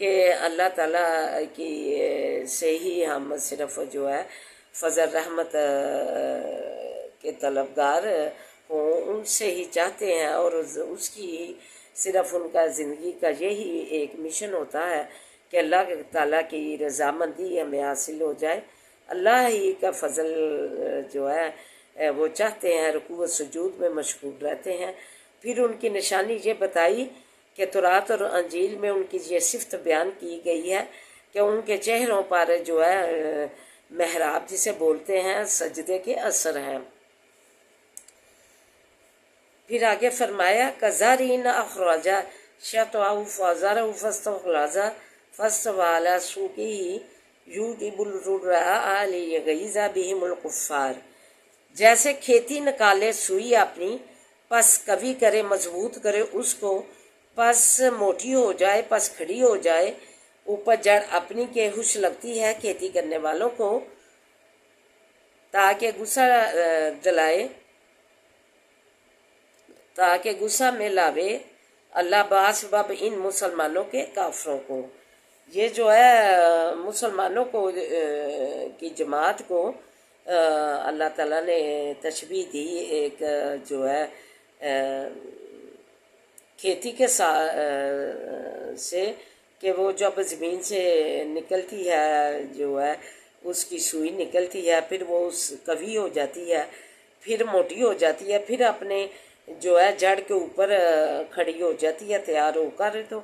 کہ اللہ تعالیٰ کی سے ہی ہم صرف جو ہے فضل رحمت کے طلبگار ہوں، ان سے ہی چاہتے ہیں، اور اس کی صرف ان کا زندگی کا یہی ایک مشن ہوتا ہے کہ اللہ تعالیٰ کی رضامندی ہمیں حاصل ہو جائے، اللہ ہی کا فضل جو ہے وہ چاہتے ہیں، رکوع و سجود میں مشغول رہتے ہیں۔ پھر ان کی نشانی یہ بتائی کہ تورات اور انجیل میں ان کی یہ صفت بیان کی گئی ہے کہ ان کے چہروں پر جو ہے محراب جسے بولتے ہیں سجدے کے اثر ہیں۔ پھر آگے فرمایا کزارین اخراجا شطعہ فازارہ فاستغلظا فاستوى على سوقه يعجب الزراع ليغيظ بهم الكفار، جیسے کھیتی نکالے سوئی اپنی، پس کبھی کرے مضبوط کرے اس کو، پس موٹی ہو جائے، پس کھڑی ہو جائے، اوپر جڑ اپنی کے خوش لگتی ہے کھیتی کرنے والوں کو، تاکہ غصہ میں لاوے اللہ باسباب ان مسلمانوں کے کافروں کو۔ یہ جو ہے مسلمانوں کو کی جماعت کو اللہ تعالیٰ نے تشبیہ دی ایک جو ہے کھیتی کے سے، کہ وہ جب زمین سے نکلتی ہے جو ہے اس کی سوئی نکلتی ہے، پھر وہ قوی ہو جاتی ہے، پھر موٹی ہو جاتی ہے، پھر اپنے جو ہے جڑ کے اوپر کھڑی ہو جاتی ہے تیار ہو کر۔ تو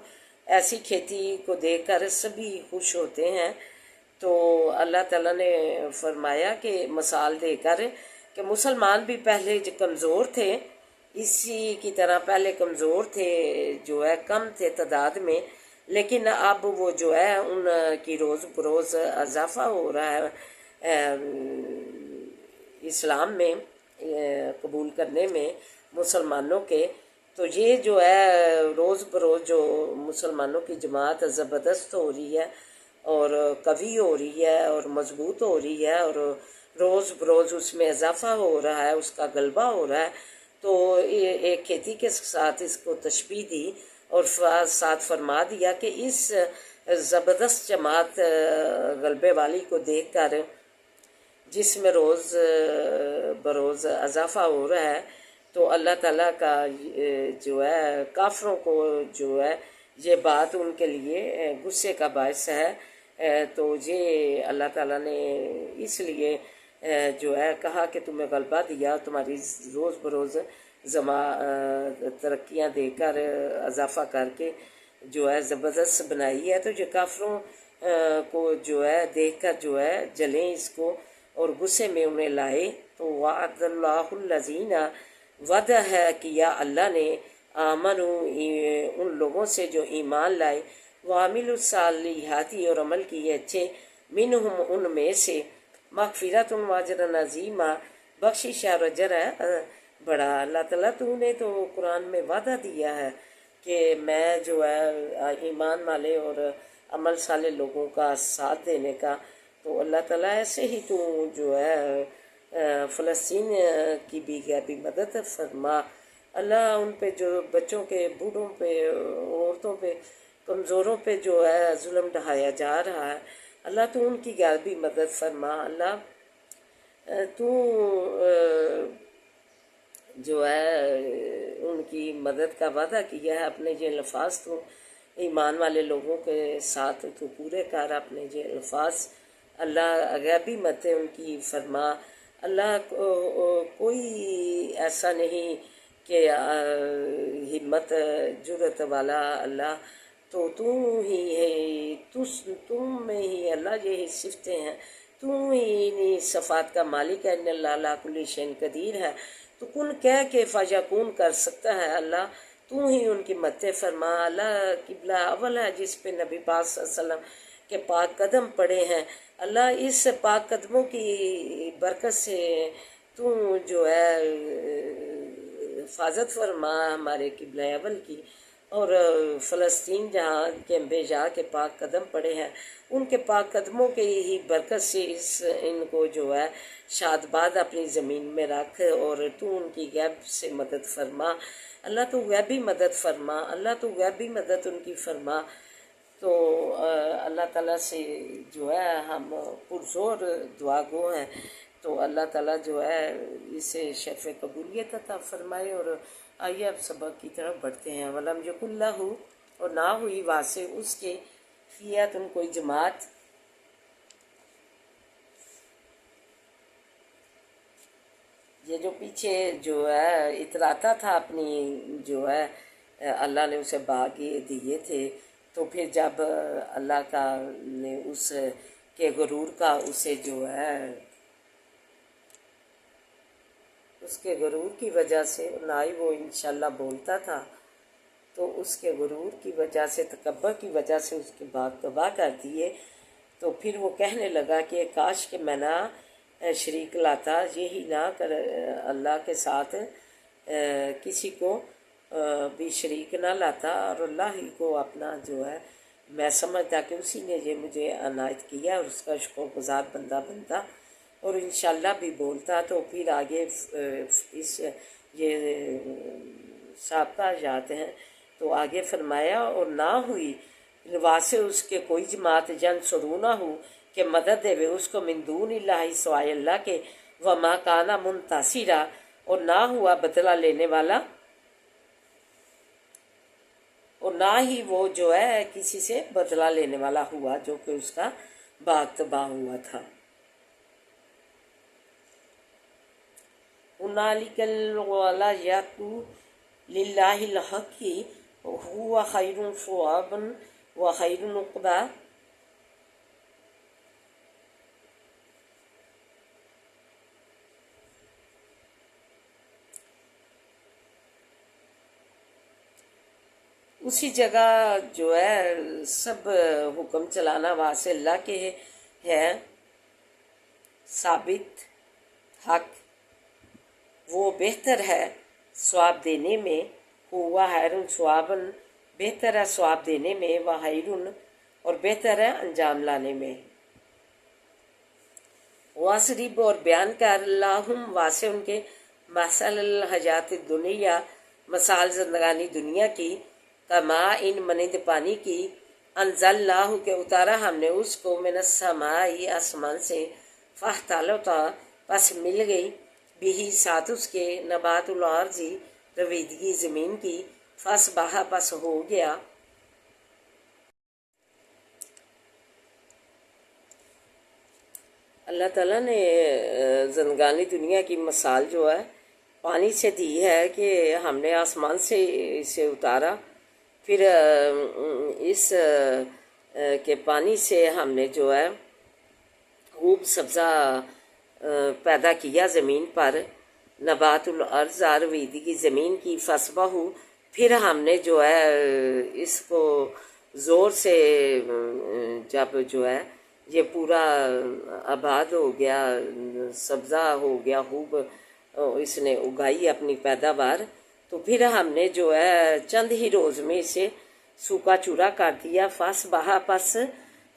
ایسی کھیتی کو دیکھ کر سبھی خوش ہوتے ہیں۔ تو اللہ تعالیٰ نے فرمایا کہ مثال دے کر کہ مسلمان بھی پہلے جو کمزور تھے، اسی کی طرح پہلے کمزور تھے، جو ہے کم تھے تعداد میں، لیکن اب وہ جو ہے ان کی روز بروز اضافہ ہو رہا ہے اسلام میں قبول کرنے میں مسلمانوں کے۔ تو یہ جو ہے روز بروز جو مسلمانوں کی جماعت زبردست ہو رہی ہے اور قوی ہو رہی ہے اور مضبوط ہو رہی ہے، اور روز بروز اس میں اضافہ ہو رہا ہے، اس کا غلبہ ہو رہا ہے۔ تو ایک کھیتی کے ساتھ اس کو تشبیہ دی اور ساتھ فرما دیا کہ اس زبردست جماعت غلبے والی کو دیکھ کر جس میں روز بروز اضافہ ہو رہا ہے، تو اللہ تعالیٰ کا جو ہے کافروں کو جو ہے یہ بات ان کے لیے غصے کا باعث ہے۔ تو یہ اللہ تعالیٰ نے اس لیے جو ہے کہا کہ تمہیں غلبہ دیا، تمہاری روز بروز ترقیاں دے کر اضافہ کر کے جو ہے زبردست بنائی ہے۔ تو یہ کافروں کو جو ہے دیکھ کر جو ہے جلیں اس کو اور غصے میں انہیں لائے۔ تو وعد اللہ الذین، وعدہ ہے کیا اللہ نے، آمنو ان لوگوں سے جو ایمان لائے، وعملوا الصالحات اور عمل کیے اچھے، منہم ان میں سے، مغفرۃ واجر عظیما، بخشش اور اجر ہے بڑا۔ اللہ تعالیٰ تو نے تو قرآن میں وعدہ دیا ہے کہ میں جو ہے ایمان والے اور عمل صالح لوگوں کا ساتھ دینے کا۔ تو اللہ تعالیٰ ایسے ہی تو جو ہے فلسطین کی بھی غیبی مدد فرما۔ اللہ ان پہ جو بچوں کے، بوڑھوں پہ، عورتوں پہ، کمزوروں پہ جو ہے ظلم ڈھایا جا رہا ہے، اللہ تو ان کی غیبی مدد فرما۔ اللہ تو جو ہے ان کی مدد کا وعدہ کیا ہے، اپنے یہ الفاظ تو ایمان والے لوگوں کے ساتھ تو پورے کر، اپنے یہ الفاظ اللہ غیبی مدد ان کی فرما۔ اللہ کوئی ایسا نہیں کہ ہمت جرت والا، اللہ تو ہی ہے، تم میں ہی اللہ یہ صفتیں ہیں، تو ہی انہی صفات کا مالک ہے، ان اللہ علی کل شیء قدیر ہے، تو کن کہہ کے فیکون کر سکتا ہے اللہ، تو ہی ان کی مدد فرما۔ اللہ قبلہ اول ہے جس پہ نبی پاک صلی اللہ علیہ وسلم کے پاک قدم پڑے ہیں، اللہ اس پاک قدموں کی برکت سے تو جو ہے حفاظت فرما ہمارے قبلہ اول کی، اور فلسطین جہاں کے انبیاء کے پاک قدم پڑے ہیں، ان کے پاک قدموں کے ہی برکت سے ان کو جو ہے شاد باد اپنی زمین میں رکھ، اور تو ان کی غیب سے مدد فرما۔ اللہ تو غیبی مدد فرما، اللہ تو غیبی مدد ان کی فرما۔ تو اللہ تعالیٰ سے جو ہے ہم پرزور دعا گو ہیں، تو اللہ تعالیٰ جو ہے اسے شرف قبولیت عطا فرمائے۔ اور آئیے اب سبق کی طرف بڑھتے ہیں۔ ولم یکن لہ، اور نہ ہوئی واسع اس کے، فیۃ کوئی جماعت، یہ جو پیچھے جو ہے اتراتا تھا اپنی جو ہے اللہ نے اسے باغ دیے تھے، تو پھر جب اللہ کا نے اس کے غرور کا اسے جو ہے اس کے غرور کی وجہ سے، نہ ہی وہ انشاءاللہ بولتا تھا، تو اس کے غرور کی وجہ سے، تکبر کی وجہ سے اس کے باغ تباہ کر دیے۔ تو پھر وہ کہنے لگا کہ کاش کہ میں نہ شریک لاتا، یہی نہ کر اللہ کے ساتھ کسی کو بھی شریک نہ لاتا، اور اللہ ہی کو اپنا جو ہے میں سمجھتا کہ اسی نے یہ مجھے عنایت کیا، اور اس کا شکر گزار بندہ بنتا اور انشاءاللہ بھی بولتا۔ تو پھر آگے اس یہ سابقہ یاد ہیں، تو آگے فرمایا اور نہ ہوئی واسے اس کے کوئی جماعت جن سرو نہ ہو کہ مدد دے اس کو من دون اللہ سوائے اللہ کے، وما کانا منتصرا، اور نہ ہوا بدلہ لینے والا، اور نہ ہی وہ جو ہے کسی سے بدلہ لینے والا ہوا جو کہ اس کا باغ تباہ ہوا تھا۔ هنالک الولاية للہ الحق هو خیر ثوابا وخیر عقبا۔ اسی جگہ جو ہے سب حکم چلانا واسطے اللہ کے ہے، ثابت حق وہ بہتر ہے ثواب دینے میں، ہوا خیر ثواباً بہتر ہے ثواب دینے میں، وہ خیر اور بہتر ہے انجام لانے میں۔ واصرب اور بیان کر اللہم واسع ان کے، مثل الحیات الدنیا مثال زندگانی دنیا کی، کما ان منند پانی کی، انزل اللہ کے اتارا ہم نے اس کو، من السماء آسمان سے، فاختلط پس مل گئی، بھی ساتھ اس کے، نبات الارض رویدگی زمین کی، فاصبح پس ہو گیا، اللہ تعالیٰ نے زندگانی دنیا کی مثال جو ہے پانی سے دی ہے کہ ہم نے آسمان سے اسے اتارا، پھر اس کے پانی سے ہم نے جو ہے خوب سبزہ پیدا کیا زمین پر، نبات الارض رویدگی زمین کی، فصبہ پھر ہم نے جو ہے اس کو زور سے جب جو ہے یہ پورا آباد ہو گیا، سبزہ ہو گیا، خوب اس نے اگائی اپنی پیداوار، تو پھر ہم نے جو ہے چند ہی روز میں اسے سوکھا چورا کر دیا، فاصبح پس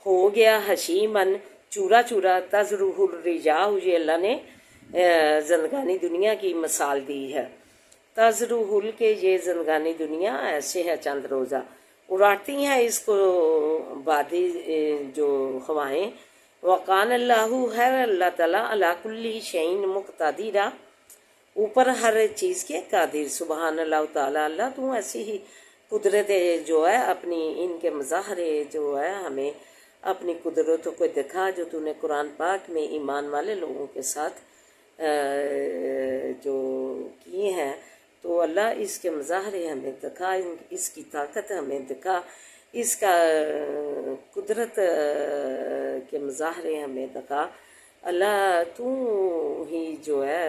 ہو گیا، حشیمن چورا چورا، تذروہ الرجاء یہ اللہ نے زندگانی دنیا کی مثال دی ہے، تذروہ کے یہ زندگانی دنیا ایسے ہے چند روزہ، اڑاتی ہیں اس کو بادی جو ہوائیں، وقان اللہ ہے اللہ تعالیٰ علی کل شیء مقتدرا اوپر ہر چیز کے قادر، سبحان اللہ تعالیٰ، اللہ تو ایسی ہی قدرت جو ہے اپنی ان کے مظاہرے جو ہے ہمیں اپنی قدرتوں کو دکھا جو تو نے قرآن پاک میں ایمان والے لوگوں کے ساتھ جو کیے ہیں، تو اللہ اس کے مظاہرے ہمیں دکھا، اس کی طاقت ہمیں دکھا، اس کا قدرت کے مظاہرے ہمیں دکھا، اللہ تو ہی جو ہے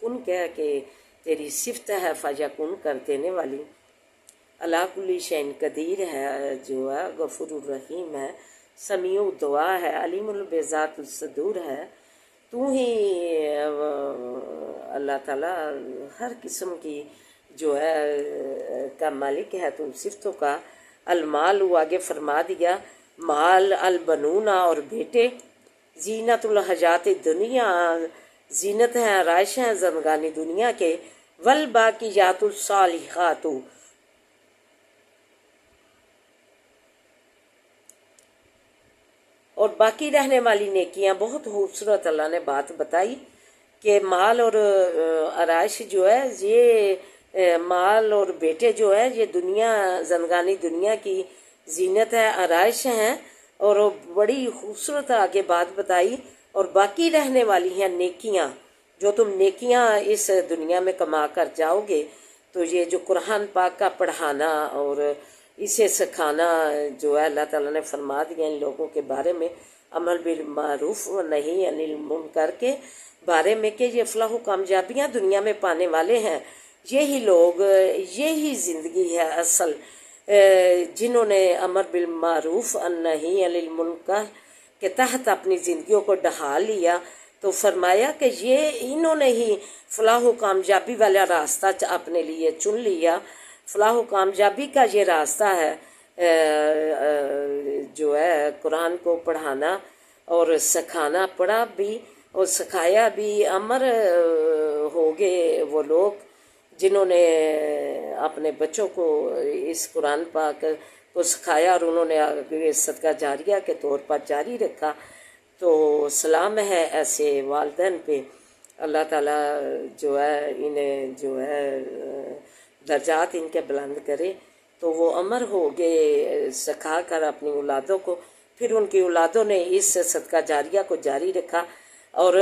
کن کہہ کے تیری صفت ہے فیکون کر دینے والی، اللہ کل شیء قدیر ہے جو ہے غفور الرحیم ہے، سمیع دعا ہے، علیم بذات الصدور ہے، تو ہی اللہ تعالیٰ ہر قسم کی جو ہے کا مالک ہے، تو صفتوں کا، المال آگے فرما دیا، مال، البنون اور بیٹے، زینت الحیات دنیا زینت ہیں آرائش ہیں زندگانی دنیا کے، والباقیات الصالحات اور باقی رہنے والی نیکیاں بہت خوبصورت اللہ نے بات بتائی کہ مال اور آرائش جو ہے یہ مال اور بیٹے جو ہے یہ دنیا زندگانی دنیا کی زینت ہے، آرائش ہیں، اور وہ بڑی خوبصورت آگے بات بتائی، اور باقی رہنے والی ہیں نیکیاں، جو تم نیکیاں اس دنیا میں کما کر جاؤ گے۔ تو یہ جو قرآن پاک کا پڑھانا اور اسے سکھانا جو ہے اللہ تعالیٰ نے فرما دیا ان لوگوں کے بارے میں، عمل بالمعروف و نہی عن المنکر کے بارے میں، کہ یہ فلاح و کامیابیاں دنیا میں پانے والے ہیں، یہی لوگ، یہی زندگی ہے اصل، جنہوں نے امر بالمعروف النہی عن المنکر کے تحت اپنی زندگیوں کو ڈھال لیا، تو فرمایا کہ یہ انہوں نے ہی فلاح و کامیابی والا راستہ اپنے لیے چن لیا۔ فلاح و کامیابی کا یہ راستہ ہے جو ہے قرآن کو پڑھانا اور سکھانا، پڑھا بھی اور سکھایا بھی۔ امر ہو گئے وہ لوگ جنہوں نے اپنے بچوں کو اس قرآن پاک کو سکھایا اور انہوں نے آگے صدقہ جاریہ کے طور پر جاری رکھا۔ تو سلام ہے ایسے والدین پہ، اللہ تعالیٰ جو ہے انہیں جو ہے درجات ان کے بلند کرے۔ تو وہ امر ہو گئے سکھا کر اپنی اولادوں کو، پھر ان کی اولادوں نے اس صدقہ جاریہ کو جاری رکھا، اور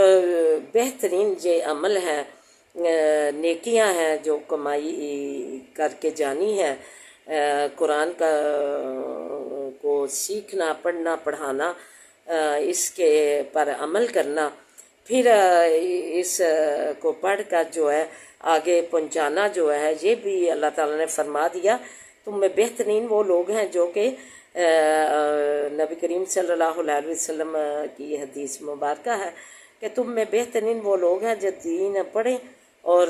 بہترین یہ عمل ہے، نیکیاں ہیں جو کمائی کر کے جانی ہے، قرآن کو سیکھنا، پڑھنا، پڑھانا، اس کے پر عمل کرنا، پھر اس کو پڑھ کر جو ہے آگے پہنچانا جو ہے، یہ بھی اللہ تعالیٰ نے فرما دیا تم میں بہترین وہ لوگ ہیں جو کہ نبی کریم صلی اللہ علیہ وسلم کی حدیث مبارکہ ہے کہ تم میں بہترین وہ لوگ ہیں جو دین پڑھیں اور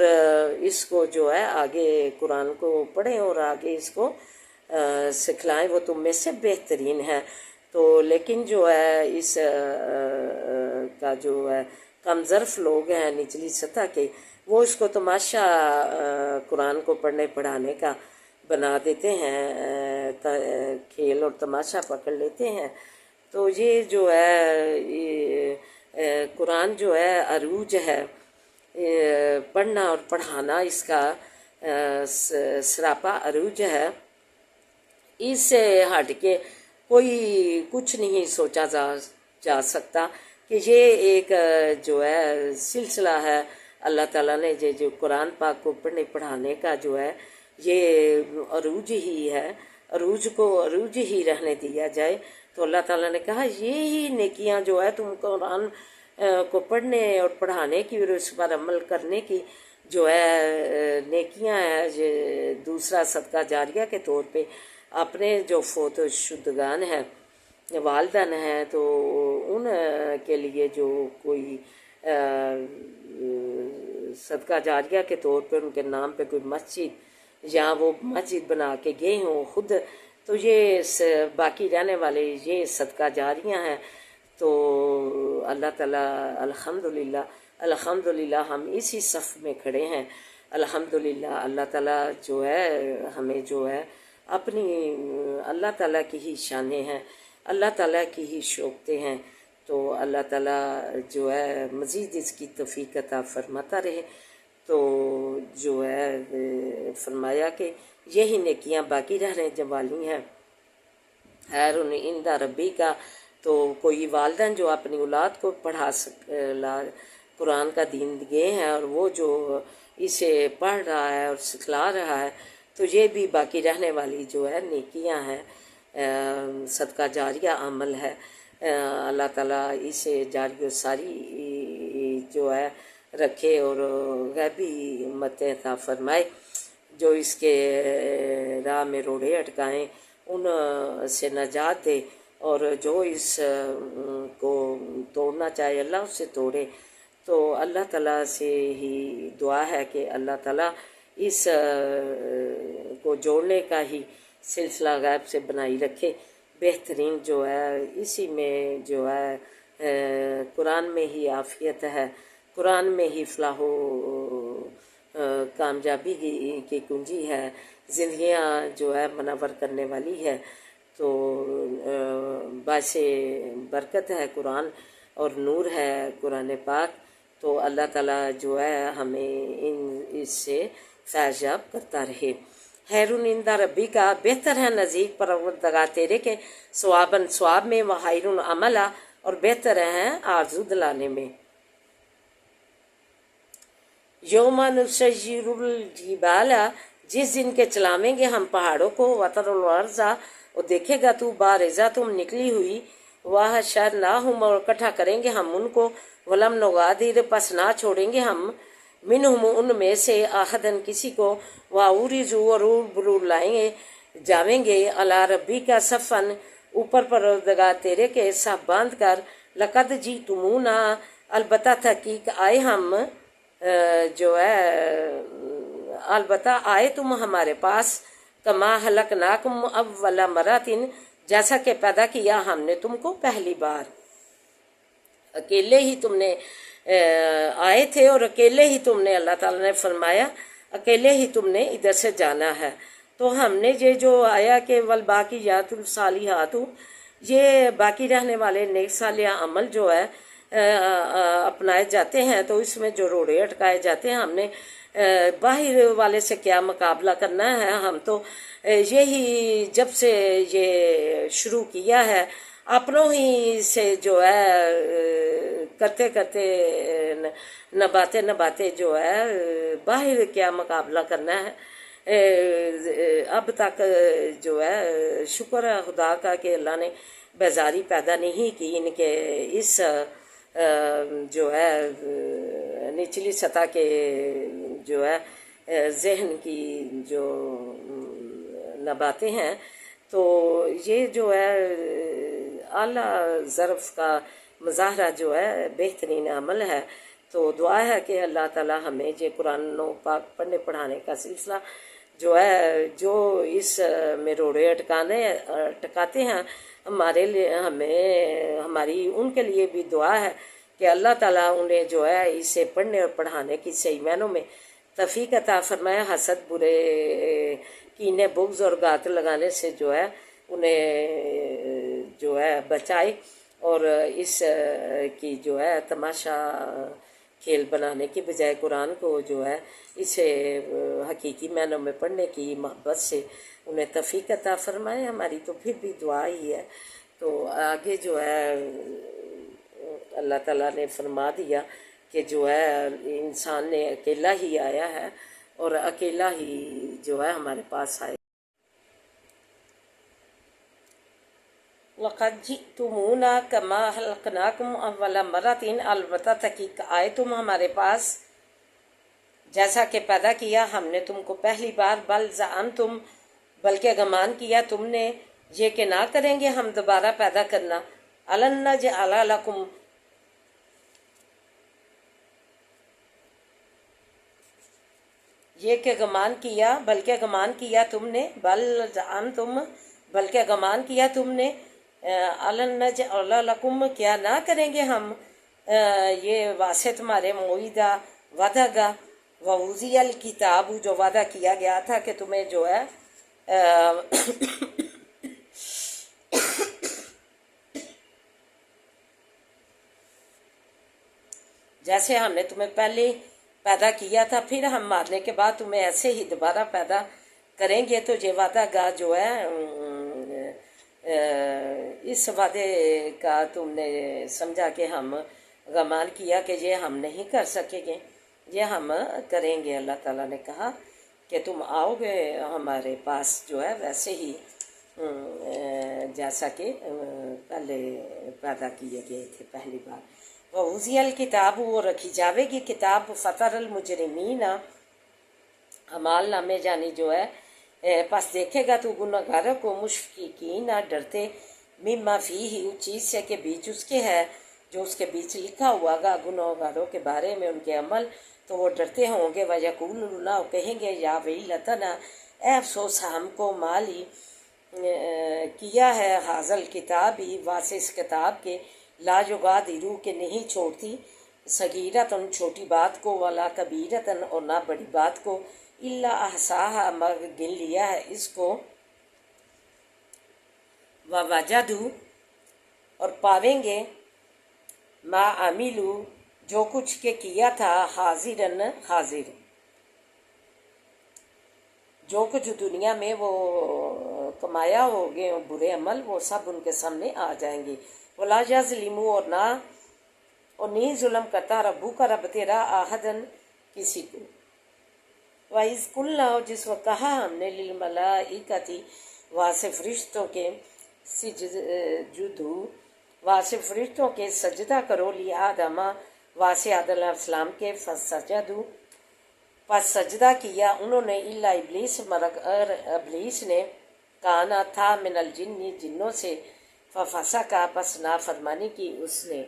اس کو جو ہے آگے قرآن کو پڑھیں اور آگے اس کو سکھلائیں، وہ تم میں سے بہترین ہیں۔ تو لیکن جو ہے اس کا جو ہے کم ظرف لوگ ہیں نچلی سطح کے، وہ اس کو تماشا قرآن کو پڑھنے پڑھانے کا بنا دیتے ہیں، کھیل اور تماشا پکڑ لیتے ہیں۔ تو یہ جو ہے قرآن جو ہے عروج ہے، پڑھنا اور پڑھانا اس کا سراپا عروج ہے، اس سے ہٹ کے کوئی کچھ نہیں سوچا جا سکتا کہ یہ ایک جو ہے سلسلہ ہے اللہ تعالیٰ نے جو قرآن پاک کو پڑھنے پڑھانے کا جو ہے یہ عروج ہی ہے، عروج کو عروج ہی رہنے دیا جائے۔ تو اللہ تعالیٰ نے کہا یہی نیکیاں جو ہے تم قرآن کو پڑھنے اور پڑھانے کی اور اس پر عمل کرنے کی جو ہے نیکیاں ہیں، دوسرا صدقہ جاریہ کے طور پہ اپنے جو فوت شدگان ہیں، والدین ہیں، تو ان کے لیے جو کوئی صدقہ جاریہ کے طور پہ ان کے نام پہ کوئی مسجد یا وہ مسجد بنا کے گئے ہوں خود، تو یہ باقی رہنے والے یہ صدقہ جاریہ ہیں۔ تو اللہ تعالیٰ الحمدللہ ہم اسی صف میں کھڑے ہیں، الحمدللہ اللہ تعالیٰ جو ہے ہمیں جو ہے اپنی اللہ تعالیٰ کی ہی شانیں ہیں، اللہ تعالیٰ کی ہی شوقتیں ہیں، تو اللہ تعالیٰ جو ہے مزید اس کی توفیق عطا فرماتا رہے۔ تو جو ہے فرمایا کہ یہی نیکیاں باقی رہنے والی ہیں، خیر عند ربی کا۔ تو کوئی والدین جو اپنی اولاد کو قرآن کا دین گئے ہیں اور وہ جو اسے پڑھ رہا ہے اور سکھلا رہا ہے، تو یہ بھی باقی رہنے والی جو ہے نیکیاں ہیں، صدقہ جاریہ عمل ہے۔ اللہ تعالیٰ اسے جاری و ساری جو ہے رکھے اور غیبی ہمتیں عطا فرمائے، جو اس کے راہ میں روڑے اٹکائیں ان سے نجات دے، اور جو اس کو توڑنا چاہے اللہ اس سے توڑے۔ تو اللہ تعالیٰ سے ہی دعا ہے کہ اللہ تعالیٰ اس کو جوڑنے کا ہی سلسلہ غیب سے بنائی رکھے۔ بہترین جو ہے اسی میں جو ہے قرآن میں ہی عافیت ہے، قرآن میں ہی فلاح و کامیابی کی کنجی ہے، زندگیاں جو ہے منور کرنے والی ہے۔ تو باعث برکت ہے قرآن اور نور ہے قرآن پاک، تو اللہ تعالیٰ جو ہے ہمیں اس سے فیض یاب کرتا رہے۔ خیرن عند ربی کا بہتر ہے نزدیک پروردگار تیرے کے، ثواباً ثواب میں، و خیرن عملا اور بہتر ہیں آرزو دلانے میں۔ یوم نسیر الجبال، جس دن کے چلاویں گے ہم پہاڑوں کو، وتر الارض اور دیکھے گا تو بارزہ تم نکلی ہوئی، وحشرناہم اور اکٹھا کریں گے ہم ان کو، ولم نغادر پس نہ چھوڑیں گے ہم، منہم ان میں سے احدن کسی کو، واورزو اور برور لائیں گے جاویں گے، علی ربی کا صفن اوپر پروردگار تیرے کے صف باندھ کر، لقد جئتمونا البتہ تحقیق آئے ہم جو ہے البتہ آئے تم ہمارے پاس، کما خلقناکم اول مرۃ، جیسا کہ پیدا کیا ہم نے تم کو پہلی بار۔ اکیلے ہی تم نے آئے تھے اور اکیلے ہی تم نے، اللہ تعالیٰ نے فرمایا اکیلے ہی تم نے ادھر سے جانا ہے۔ تو ہم نے یہ جو آیا کہ والباقیات الصالحات، یہ باقی رہنے والے نیک صالح عمل جو ہے اپنائے جاتے ہیں، تو اس میں جو روڑے اٹکائے جاتے ہیں، ہم نے باہر والے سے کیا مقابلہ کرنا ہے، ہم تو یہی جب سے یہ شروع کیا ہے اپنوں ہی سے جو ہے کرتے کرتے نباتے جو ہے باہر کیا مقابلہ کرنا ہے۔ اب تک جو ہے شکر ہے خدا کا کہ اللہ نے بیزاری پیدا نہیں کی ان کے اس جو ہے نچلی سطح کے جو ہے ذہن کی جو نباتیں ہیں، تو یہ جو ہے اعلیٰ ظرف کا مظاہرہ جو ہے بہترین عمل ہے۔ تو دعا ہے کہ اللہ تعالیٰ ہمیں یہ قرآن و پاک پڑھنے پڑھانے کا سلسلہ جو ہے، جو اس میں روڑے اٹکاتے ہیں ہمارے لیے، ہمیں ہماری ان کے لیے بھی دعا ہے کہ اللہ تعالیٰ انہیں جو ہے اسے پڑھنے اور پڑھانے کی صحیح معنوں میں توفیق عطا فرمائے، حسد، برے کینے، بغض اور گات لگانے سے جو ہے انہیں جو ہے بچائے، اور اس کی جو ہے تماشا کھیل بنانے کی بجائے قرآن کو جو ہے اسے حقیقی معنوں میں پڑھنے کی محبت سے انہیں توفیق عطا فرمائے۔ ہماری تو پھر بھی دعا ہی ہے۔ تو آگے جو ہے اللہ تعالیٰ نے فرما دیا کہ جو ہے انسان نے اکیلا ہی آیا ہے اور اکیلا ہی جو ہے ہمارے پاس آئے۔ لقد جئتمونا کما خلقناکم اول مرۃ، البتہ تحقیق آئے تم ہمارے پاس جیسا کہ پیدا کیا ہم نے تم کو پہلی بار، بل زعمتم بلکہ گمان کیا تم نے یہ کہ نہ کریں گے ہم دوبارہ پیدا کرنا، الن نجعل لکم، یہ کہ گمان کیا بلکہ گمان کیا تم نے، بل زعمتم بلکہ گمان کیا تم نے، الن نجعل لکم کیا نہ کریں گے ہم یہ واسطے تمہارے معیدہ وعدہ گا، ووضع الکتاب جو وعدہ کیا گیا تھا کہ تمہیں جو ہے جیسے ہم نے تمہیں پہلے پیدا کیا تھا پھر ہم مارنے کے بعد تمہیں ایسے ہی دوبارہ پیدا کریں گے، تو یہ وعدہ گاہ جو ہے اس وعدے کا تم نے سمجھا کہ ہم گمان کیا کہ یہ ہم نہیں کر سکیں گے، یہ ہم کریں گے۔ اللہ تعالیٰ نے کہا کہ تم آؤ گے ہمارے پاس جو ہے ویسے ہی جیسا کہ پہلے پیدا کیے گئے تھے پہلی بار۔ ووضع الکتاب، وہ رکھی جاوے گی کتاب، فطر المجرمین، اعمال نامے یعنی جو ہے پس دیکھے گا تو گناہگاروں کو، مشفقین ڈرتے، مما فیہ اس چیز سے کہ بیچ اس کے ہے، جو اس کے بیچ لکھا ہوا گا گناہگاروں کے بارے میں ان کے عمل، تو وہ ڈرتے ہوں گے، وَيَقُولُونَ کہیں گے یا ویلتنا اے افسوس ہم کو، مالی کیا ہے، حاضل کتابی واسے اس کتاب کے، لا یغادر کہ نہیں چھوڑتی، صغیرتن چھوٹی بات کو، ولا کبیرتن اور نہ بڑی بات کو، الا احصاها مگر گن لیا ہے اس کو، ووجدوا اور پاویں گے ما عملو جو کچھ کے کیا تھا حاضرن حاضر، جو کچھ دنیا میں وہ کمایا ہوگے برے عمل وہ سب ان کے سامنے آ جائیں گے۔ ولا یظلموا اور نہیں ظلم کرتا ربو کا رب تیرا احدن کسی کو۔ وَإِذْ قُلْنَا اور جس وقت کہا ہم نے للملائکتی واسے فرشتوں کے سجدو واسے فرشتوں کے سجدہ کرو لی آدم واسے آدم علیہ السلام کے فسجدو پس سجدہ کیا انہوں نے الا ابلیس مگر ابلیس نے کانا تھا من الجن جنوں سے ففسق پس نافرمانی کی اس نے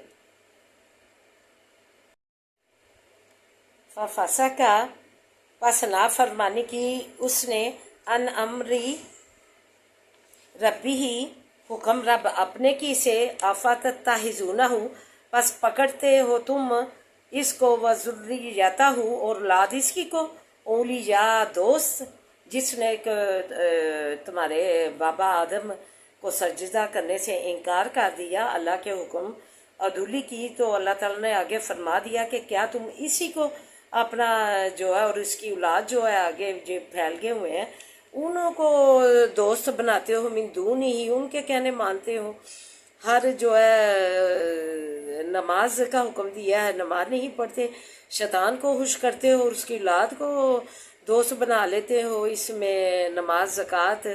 ففسق پس نافرمانی کی اس نے ان امری ربی ہی حکم رب اپنے کی سے افتتخذونہ پس پکڑتے ہو تم اس کو وذریتہ اور اولاد اس کی کو اولیاء دوست، جس نے تمہارے بابا آدم کو سجدہ کرنے سے انکار کر دیا اللہ کے حکم عدولی کی، تو اللہ تعالیٰ نے آگے فرما دیا کہ کیا تم اسی کو اپنا جو ہے اور اس کی اولاد جو ہے آگے جو پھیل گئے ہوئے ہیں انہوں کو دوست بناتے ہو، من دون ہی ان کے کہنے مانتے ہو۔ ہر جو ہے نماز کا حکم دیا ہے نماز نہیں پڑھتے، شیطان کو خوش کرتے ہو اور اس کی اولاد کو دوست بنا لیتے ہو، اس میں نماز زکوٰۃ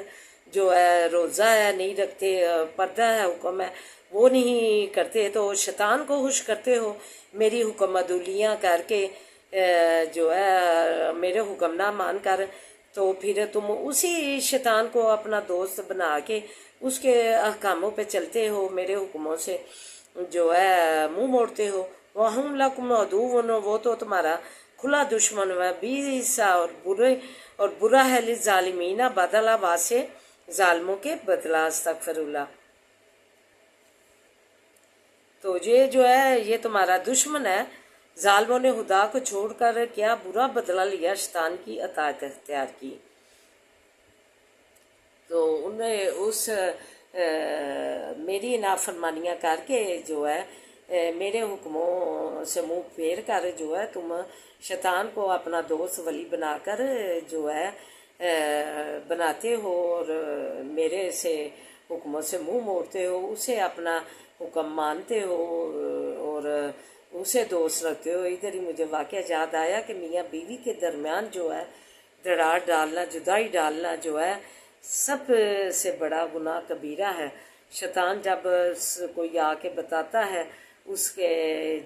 جو ہے روزہ ہے نہیں رکھتے، پردہ ہے حکم ہے وہ نہیں کرتے، تو شیطان کو خوش کرتے ہو میری حکم عدولیاں کر کے جو ہے میرے حکم نہ مان کر، تو پھر تم اسی شیطان کو اپنا دوست بنا کے اس کے احکاموں پہ چلتے ہو، میرے حکموں سے جو ہے منہ موڑتے ہو۔ وَهُمْ لَكُمْ عَدُوٌّ وہ تو تمہارا کھلا دشمن ہے، بِئْسَ اور برا ہے للظالمین بدلہ واسے ظالموں کے بدلہ، استغفر اللہ۔ تو یہ جو ہے یہ تمہارا دشمن ہے، ظالموں نے خدا کو چھوڑ کر کیا برا بدلہ لیا، شیطان کی اطاعت اختیار کی، تو انہیں اس میری نافرمانیاں کر کے جو ہے میرے حکموں سے منہ پھیر کر جو ہے تم شیطان کو اپنا دوست ولی بنا کر جو ہے بناتے ہو اور میرے سے حکموں سے منہ موڑتے ہو، اسے اپنا حکم مانتے ہو اور اسے دوست رکھتے ہو۔ ادھر ہی مجھے واقعہ یاد آیا کہ میاں بیوی کے درمیان جو ہے دراڑ ڈالنا، جدائی ڈالنا جو ہے سب سے بڑا گناہ کبیرہ ہے۔ شیطان جب کوئی آ کے بتاتا ہے اس کے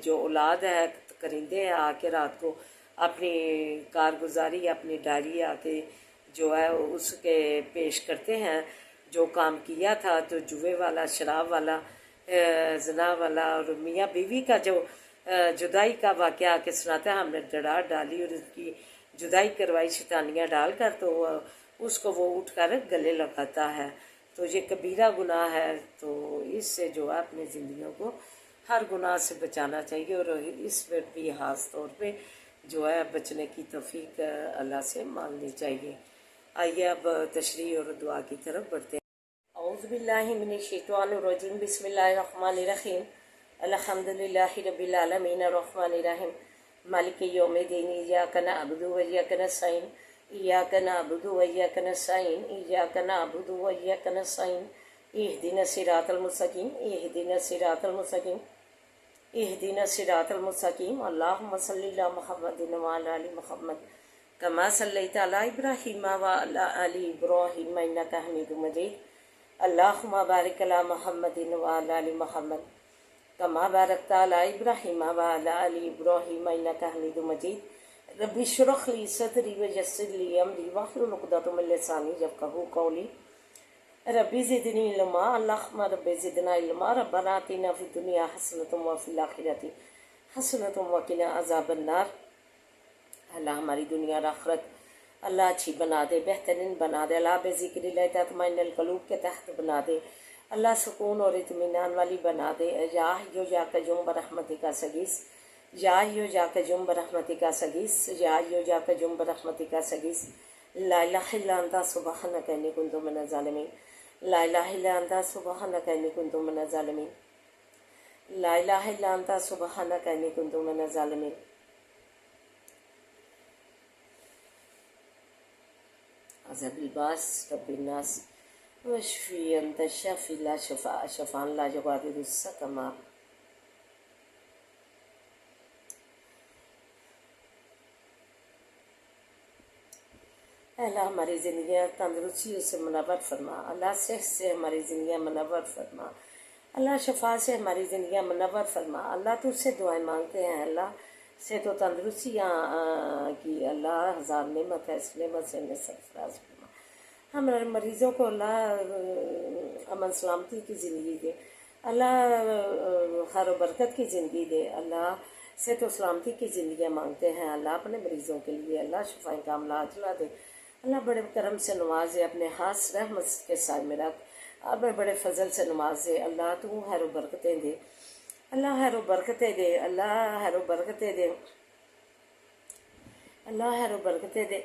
جو اولاد ہے کرندے ہیں آ کے رات کو اپنی کارگزاری اپنی ڈائری آ کے جو ہے اس کے پیش کرتے ہیں جو کام کیا تھا، تو جوے والا، شراب والا، زنا والا، اور میاں بیوی کا جو جدائی کا واقعہ آ کے سناتا ہے ہم نے ڈراڑ ڈالی اور اس کی جدائی کروائی شیطانیاں ڈال کر، تو اس کو وہ اٹھ کر گلے لگاتا ہے، تو یہ کبیرہ گناہ ہے۔ تو اس سے جو ہے اپنی زندگیوں کو ہر گناہ سے بچانا چاہیے اور اس پر بھی خاص طور پہ جو ہے بچنے کی توفیق اللہ سے مانگنی چاہیے۔ آئیے اب تشریح اور دعا کی طرف بڑھتے ہیں۔ اعوذ باللہ من الشیطان الرجیم، بسم اللہ الرحمن الرحیم، الحمدللہ رب العالمین الرحمن الرحیم مالک یوم الدین، ایاک نعبد و ایاک نستعین، ایاک نعبد و ایاک نستعین، ایاک نعبد و ایاک نستعین، اہدنا الصراط المستقیم، اہدنا الصراط المستقیم، اہدنا الصراط المستقیم، اللہم صلی علی محمد وعلی آل محمد کما صلیت علی ابراہیم وعلی آل ابراہیم انک حمید مجید، اللہم بارک علی محمد وعلی آل محمد کما بارکت علی ابراہیم وعلی آل ابراہیم انک حمید مجید، رب اشرح لی صدری ویسر لی امری واحلل عقدۃ من لسانی یفقہوا قولی، رب زدنی علما، اللہم رب زدنا علما، ربنا آتنا فی الدنیا حسنۃ وفی الآخرۃ حسنۃ وقنا عذاب النار۔ اللہ ہماری دنیا اور آخرت اللہ اچھی بنا دے، بہترین بنا دے، اللہ بذکر اللہ تطمئن القلوب کے تحت بنا دے، اللہ سکون اور اطمینان والی بنا دے۔ یا حیو یا قیوم برحمتک استغیث، یا حیو یا قیوم برحمتک استغیث، یا حیو یا قیوم برحمتک استغیث، لا الہ الا انت سبحانک انی کنت من الظالمین، لا الہ الا انت سبحانک انی کنت من الظالمین۔ لا الہ الا انت سبحانک انی کنت من الظالمین۔ عذاب الباس رب الناس واشفی انت الشافی لا شفاء شفاء لا یغادر سقما۔ اللہ ہماری زندگیاں تندرستیوں سے منور فرما، اللہ صحت سے ہماری زندگیاں منور فرما، اللہ شفا سے ہماری زندگیاں منور فرما۔ اللہ تجھ سے دعائیں مانگتے ہیں، اللہ صحت و تندرستیاں کی اللہ ہزار نعمت ہے، اس نعمت سے ہمیں سرفراز فرما۔ ہمارے مریضوں کو اللہ امن سلامتی کی زندگی دے، اللہ خیر و برکت کی زندگی دے، اللہ صحت و سلامتی کی زندگیاں مانگتے ہیں اللہ اپنے مریضوں کے لیے، اللہ شفائیں کاملہ عاجلہ دے، اللہ بڑے کرم سے نوازے، اپنے خاص رحمت کے سائے میں رکھ، بڑے بڑے فضل سے نوازے، اللہ تو خیر و برکتیں دے، اللہ خیر و برکتیں دے، اللہ خیر و برکتیں دے، اللہ خیر و برکتیں دے،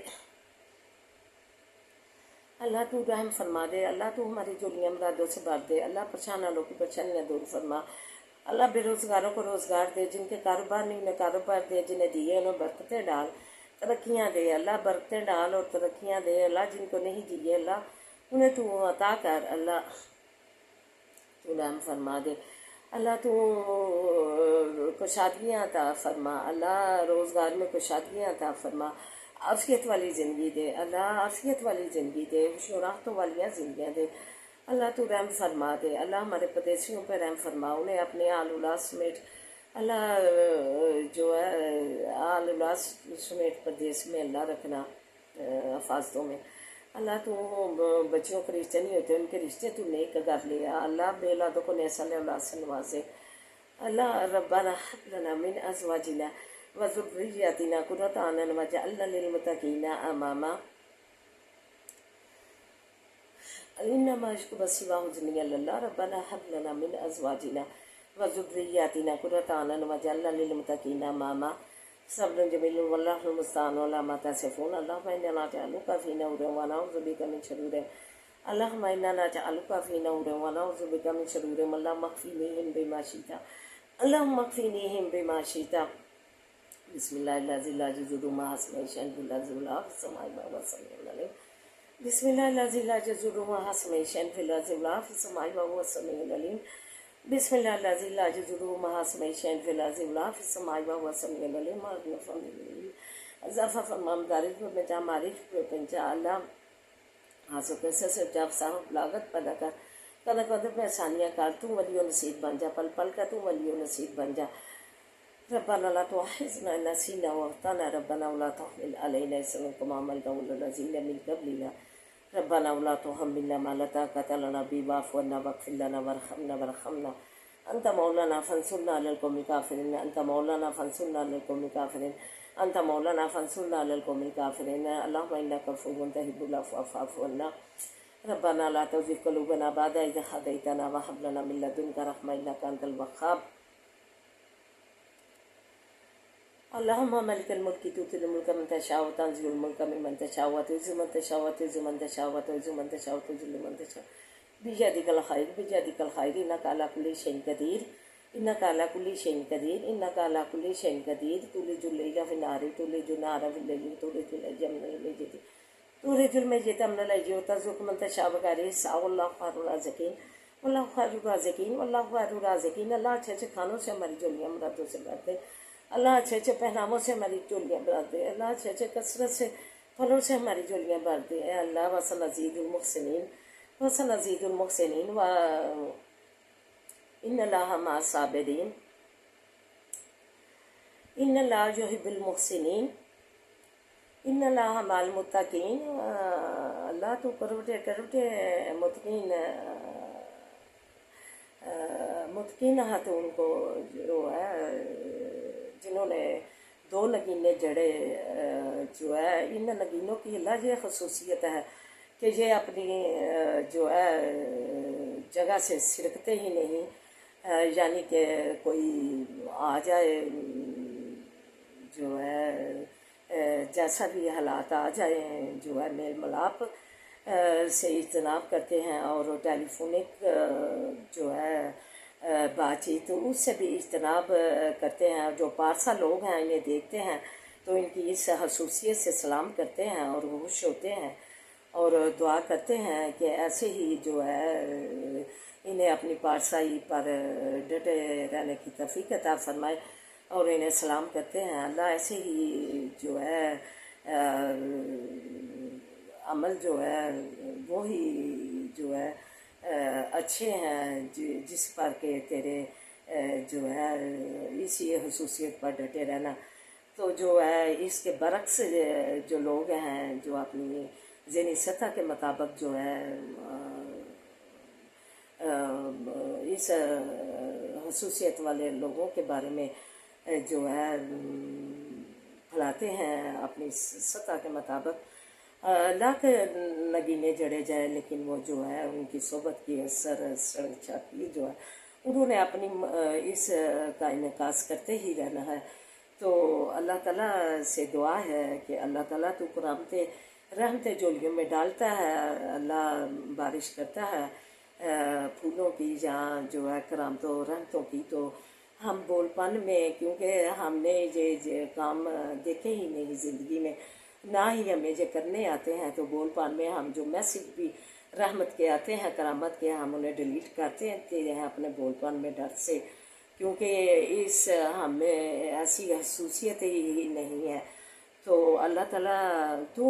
اللہ تو رحم فرما دے، اللہ تو ہماری جولیاں مرادوں سے بھر دے، اللہ پریشان والوں کی پریشانیاں دور فرما، اللہ بے روزگاروں کو روزگار دے، جن کے کاروبار نہیں انہیں کاروبار دے، جنہیں دیے انہیں برکتیں ڈال، ترقیاں دے، اللہ برکتیں ڈال اور ترقیاں دے، اللہ جن کو نہیں دیے اللہ انہیں تو عطا کر، اللہ تو رحم فرما دے، اللہ تو کشادگیاں عطا فرما، اللہ روزگار میں کشادگیاں عطا فرما، عافیت والی زندگی دے، اللہ عافیت والی زندگی دے، خوش و راحتوں والیاں زندگیاں دے، اللہ تو رحم فرما دے، اللہ ہمارے پردیسیوں پہ رحم فرما، انہیں اپنے آل اولاد سمیت اللہ جو ہے آل اولاد سمیت پردیس میں اللہ رکھنا، حفاظتوں میں، اللہ تو بچیوں کے رشتے نہیں ہوتے ان کے رشتے تو نیک کر لیا، اللہ بے اولادوں کو نیسا اولاد سے نوازے، اللہ ربنا هب لنا من ازواجنا وذرياتنا قرة اعين واجعلنا للمتقين اماما انما يشكو سواه جميع الله ربنا هب لنا من ازواجنا وذرياتنا قرة اعين واجعلنا للمتقين اماما صبر جميل والله المستعان على ما تصفون اللهم انا نجعلك في نور ونعوذ بك من شرور اللهم انا نجعلك في نور ونعوذ بك من شرور اللهم اكفنيهم بما شئت اللهم اكفنيهم بما شئت بسم الله الذي لا يضر مع اسمه شيء في الارض ولا في السماء وهو السميع العليم بسم الله الذي لا يضر مع اسمه شيء في الارض ولا في السماء وهو السميع العليم بسم الله الذي لا يضر مع اسمه شيء في الارض ولا في السماء وهو السميع العليم اضافہ فرما مدارج پر بچا معرف پر پنچا اللہ حاصل کیسے سے جب صاحب لاگت پیدا کر قدر قدر پہ آسانیاں کر تو ولی و نصیب بن جا پل پل کا تو ولی و نصیب بن جا ربنا لا تؤاخذنا إن نسينا واخطأنا ربنا ولا تحمل علينا إصرا كما حملته على الذين من قبلنا ربنا ولا تحملنا ما لا طاقة لنا به واعف عنا واغفر لنا وارحمنا أنت مولانا فانصرنا على القوم الكافرين أنت مولانا فانصرنا على القوم الكافرين أنت مولانا فانصرنا على القوم الكافرين اللهم إنك عفو تحب العفو فاعف عنا ربنا لا تزغ قلوبنا بعد إذ هديتنا وهب لنا من لدنك رحمة إنك أنت الوهاب اللهم ملك الملك تؤتي الملك من تشاء وتنزع الملك ممن تشاء وتعز من تشاء وتعز من تشاء وتعز من تشاء وتذل من تشاء بيدك الخير بيدك الخير إنك على كل شيء قدير إنك على كل شيء قدير إنك على كل شيء قدير تولج الليل في النهار تولج النهار في الليل تولج الحي من الميت تولج الميت من الحي وترزق من تشاء بغير حساب والله خير الرازقين والله خير الرازقين والله خير الرازقين اللہ اچھے اچھے کھانوں سے ہماری جولیاں مرادوں سے بھرتے، اللہ اچھے اچھے پہناموں سے ہماری جولیاں بھر دے، اللہ اچھے اچھے کثرت سے پھلوں سے ہماری جولیاں بھر دے، اے اللہ وسنزيد المحسنين وسنزيد المحسنين و ان اللہ مع الصابرین ان اللہ یحب المحسنین ان اللہ مع المتقین اللہ تو کروٹے متقین متقین ہاتھوں ان کو جو ہے جنہوں نے دو نگینے جڑے جو ہے ان نگینوں کی اللہ یہ خصوصیت ہے کہ یہ اپنی جو ہے جگہ سے سرکتے ہی نہیں، یعنی کہ کوئی آ جائے جو ہے جیسا بھی حالات آ جائیں جو ہے میل ملاپ سے اجتناب کرتے ہیں اور ٹیلی فونک جو ہے بات چیت تو اس سے بھی اجتناب کرتے ہیں. جو پارسا لوگ ہیں انہیں دیکھتے ہیں تو ان کی اس خصوصیت سے سلام کرتے ہیں اور خوش ہوتے ہیں اور دعا کرتے ہیں کہ ایسے ہی جو ہے انہیں اپنی پارسائی پر ڈٹے رہنے کی توفیق عطا فرمائے اور انہیں سلام کرتے ہیں. اللہ ایسے ہی جو ہے عمل جو ہے وہی جو ہے اچھے ہیں جس پر کہ تیرے جو ہے اسی خصوصیت پر ڈٹے رہنا. تو جو ہے اس کے برعکس جو لوگ ہیں جو اپنی ذہنی سطح کے مطابق جو ہے اس خصوصیت والے لوگوں کے بارے میں جو ہے پھیلاتے ہیں اپنی سطح کے مطابق لاکھ نگینے جڑے جائیں لیکن وہ جو ہے ان کی صحبت کی اثر سڑک چھاپی جو ہے انہوں نے اپنی اس کا انعکاس کرتے ہی رہنا ہے. تو اللہ تعالیٰ سے دعا ہے کہ اللہ تعالیٰ تو رحمتیں جولیوں میں ڈالتا ہے. اللہ بارش کرتا ہے پھولوں کی جہاں جو ہے کرامتوں رحمتوں کی. تو ہم بول پن میں کیونکہ ہم نے یہ کام دیکھے ہی نہیں زندگی میں نہ ہی ہمیں یہ کرنے آتے ہیں تو بول پن میں ہم جو میسیج بھی رحمت کے آتے ہیں کرامت کے ہم انہیں ڈیلیٹ کرتے ہیں اپنے بول پن میں ڈر سے کیونکہ اس ہمیں ایسی خصوصیت ہی نہیں ہے. تو اللہ تعالیٰ تو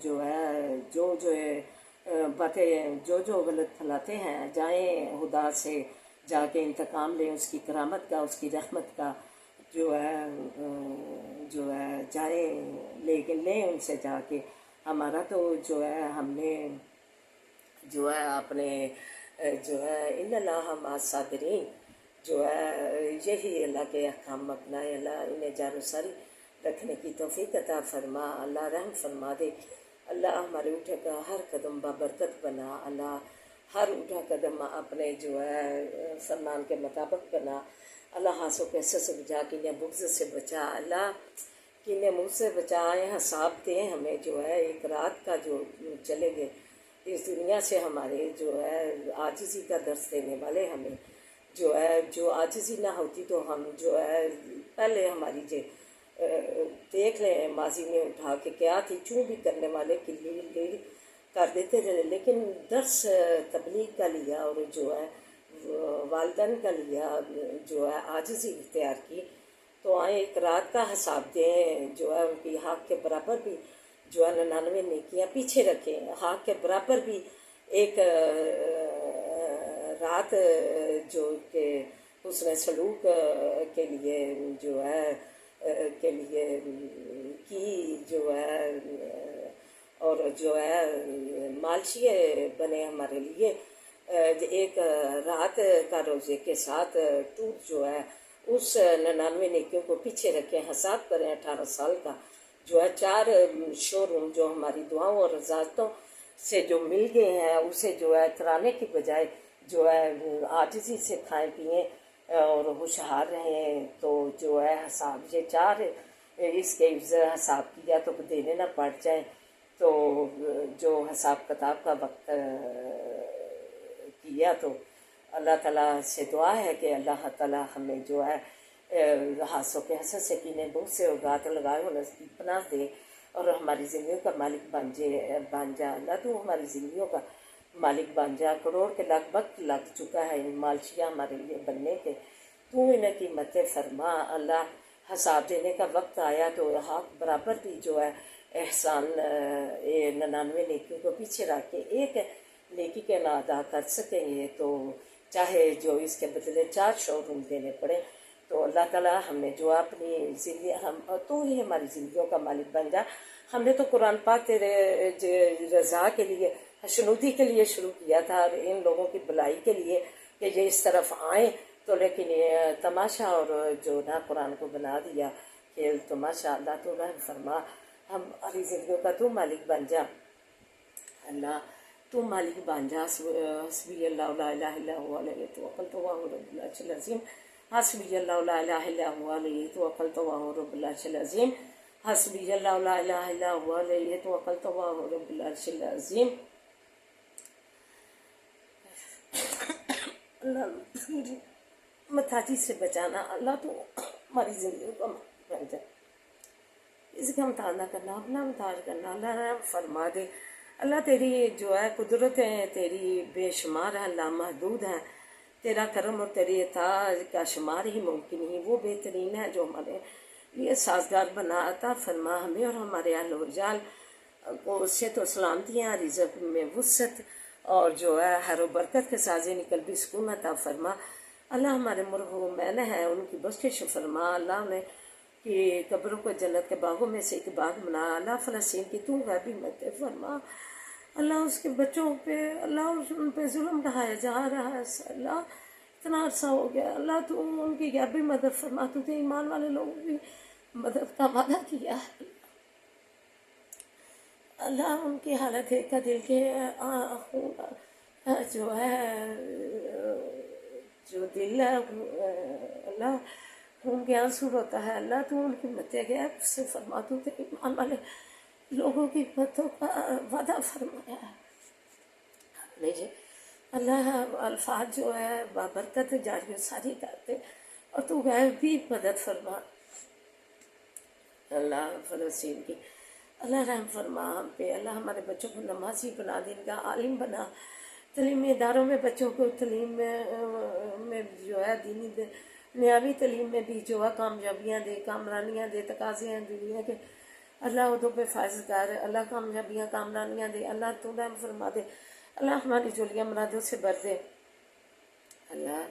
جو ہے جو باتیں جو غلط پھیلاتے ہیں جائیں خدا سے جا کے انتقام لیں اس کی کرامت کا اس کی رحمت کا جو ہے جائیں لیکن لیں ان سے جا کے. ہمارا تو جو ہے ہم نے جو ہے اپنے جو ہے ان اللہ مع الصابرین جو ہے یہی اللہ کے احکام اپنائے. اللہ انہیں جار و ساری رکھنے کی توفیق عطا فرما. اللہ رحم فرما دے. اللہ ہمارے اٹھے کا ہر قدم بابرکت بنا. اللہ ہر اٹھا قدم اپنے جو ہے فرمان کے مطابق بنا. اللہ ہاسوں کیسے سے بچا کنہیں بغض سے بچا. اللہ کنہیں منہ سے بچائے حساب دیں ہمیں جو ہے ایک رات کا جو چلے گئے اس دنیا سے ہمارے جو ہے عاجزی کا درس دینے والے ہمیں جو ہے جو عاجزی نہ ہوتی تو ہم جو ہے پہلے ہماری دیکھ لیں ماضی میں اٹھا کے کیا تھی چوں بھی کرنے والے کلیل کر دیتے تھے لیکن درس تبلیغ کا لیا اور جو ہے والدین کا لیا جو ہے عاجزی اختیار کی. تو آئیں ایک رات کا حساب دیں جو ہے ان کی حق کے برابر بھی جو ہے 99 نیکیاں پیچھے رکھیں. حق کے برابر بھی ایک رات جو کہ حسن سلوک کے لیے جو ہے کے لیے کی جو ہے اور جو ہے مالشیے بنے ہمارے لیے ایک رات کا روزے کے ساتھ ٹوٹ جو ہے اس 99 نیکیوں کو پیچھے رکھیں. حساب کریں 18 سال کا جو ہے 4 شو روم جو ہماری دعاؤں اور رضاعتوں سے جو مل گئے ہیں اسے جو ہے ترانے کی بجائے جو ہے عاجزی سے کھائیں پئیں اور خوشحال رہیں. تو جو ہے حساب یہ 4 اس کے حساب کیا تو دینے نہ پڑ جائیں. تو جو حساب کتاب کا وقت کیا تو اللہ تعالیٰ سے دعا ہے کہ اللہ تعالیٰ ہمیں جو ہے حادثوں کے حسد سے کینے بہت سے اوقات لگائے ہو نزدیک پناہ دے اور ہماری زندگیوں کا مالک بن جا. اللہ تو ہماری زندگیوں کا مالک بن جا. کروڑ کے وقت لگ چکا ہے ان مالشیاں ہمارے لیے بننے کے. تو انہیں قیمت فرما. اللہ حساب دینے کا وقت آیا تو حق برابر بھی جو ہے احسان 99 نیکیوں کو پیچھے رکھ کے ایک نیکی کے نہ ادا کر سکیں گے تو چاہے جو اس کے بدلے 4 شو روم دینے پڑے. تو اللہ تعالیٰ ہمیں جو اپنی زندگی ہم تو ہی ہماری زندگیوں کا مالک بن جا. ہم نے تو قرآن پاک تیرے رضا کے لیے حشنودی کے لیے شروع کیا تھا اور ان لوگوں کی بلائی کے لیے کہ یہ اس طرف آئیں تو لیکن یہ تماشا اور جو نہ قرآن کو بنا دیا کھیل تماشا. اللہ تو رحم فرما. ہماری زندگیوں کا تو مالک بن جا. اللہ تو مالک بن جا. حسبی اللہ لا الہ الا هو علیہ توکلت وهو رب العرش العظیم. حسبی اللہ لا الہ الا هو علیہ توکلت وهو رب العرش العظیم. حسبی اللہ لا الہ الا هو علیہ توکلت وهو رب العرش العظیم. اللہ متاجی سے بچانا، اللہ تو ہماری زندگی کو بن جائے، اس کا امتحان نہ کرنا، اپنا امتحان کرنا، اللہ رحم فرما دے۔ اللہ تیری جو ہے قدرتیں تیری بے شمار ہیں، لامحدود ہیں، تیرا کرم اور تیری عطا کا شمار ہی ممکن نہیں، وہ بہترین ہے جو ہمارے لیے سازگار بنا، عطا فرما ہمیں اور ہمارے اہل و رجال کو صحت و سلامتیاں، رزق میں وسعت اور جو ہے ہر و برکت کے ساتھ ذہنی قلبی سکون عطا فرما۔ اللہ ہمارے مرحومین ہیں ان کی بخشش فرما، اللہ نے کہ قبروں کو جنت کے باغوں میں سے ایک باغ بنا، اللہ فلسطین کی تو غیبی مدد فرما، اللہ اس کے بچوں پہ، اللہ ان پہ ظلم ڈھایا جا رہا ہے، اللہ اتنا عرصہ ہو گیا، اللہ تو ان کی غیبی مدد فرما، تو ایمان والے لوگوں کی مدد کا وعدہ کیا ہے، اللہ ان کی حالت دیکھ کر دل کے جو ہے جو دل ہے اللہ ان کے آنسو ہوتا ہے، اللہ تو ان کی مدد غیب سے فرما، تو ایمان والے لوگوں کی مددوں کا وعدہ فرمایا ہے لیجیے۔ اللہ الفاظ جو ہے بابرکت جاری و ساری کرتے اور تو غیب بھی مدد فرما، اللہ فلسطین کی اللہ رحم فرما ہم پہ، اللہ ہمارے بچوں کو نمازی بنا دے، ان کا عالم بنا، تعلیمی اداروں میں بچوں کو تعلیم میں جو ہے دینی دنیاوی تعلیم میں بھی جو ہے کامیابیاں دے، کامرانیاں دے، تقاضے ہیں دنیا کے، اللہ عہدوں پہ فائز کر، اللہ کامیابیاں کامرانیاں دے، اللہ تو رحم فرما دے، اللہ ہماری جولیاں مرادوں سے بھر دے، اللہ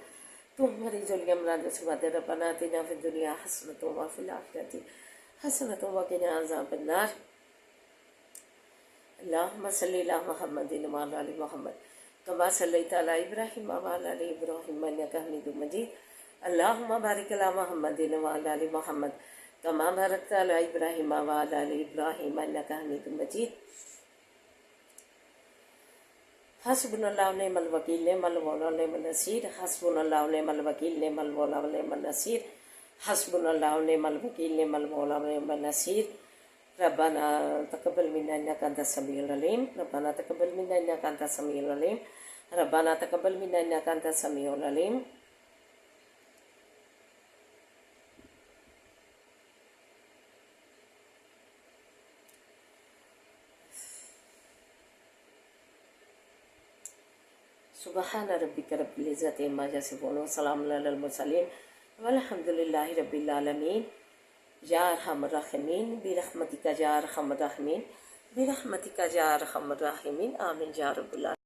تو ہماری جولیاں مرادوں سے بھر دے۔ ربنا آتنا فی الدنیا حسنۃ وفی الآخرۃ حسنۃ وقنا عذاب النار۔ اللہم صلی علی محمد وعلی آل محمد کما صلیت علی ابراہیم وعلی آل ابراہیم انک حمید مجید۔ اللہم بارک علی محمد وعلی آل محمد کما بارکت علی ابراہیم وعلی آل ابراہیم انک حمید مجید۔ حسبنا اللہ و نعم الوکیل، نعم المولا و نعم النصیر، حسبنا اللہ و نعم الوکیل، نعم المولا و نعم النصیر، حسبنا اللہ و نعم الوکیل، نعم المولا و نعم النصیر۔ ربنا تقبل منا انک انت السمیع العلیم، ربنا تقبل منا انک انت السمیع العلیم، ربنا تقبل منا انک انت السمیع العلیم۔ سبحان ربک رب العزت عما یصفون وسلام علی المرسلین والحمد للہ رب العالمین۔ یا ارحم الراحمین برحمتک یا ارحم الراحمین برحمتک یا ارحم الراحمین، آمین یا رب العالمین۔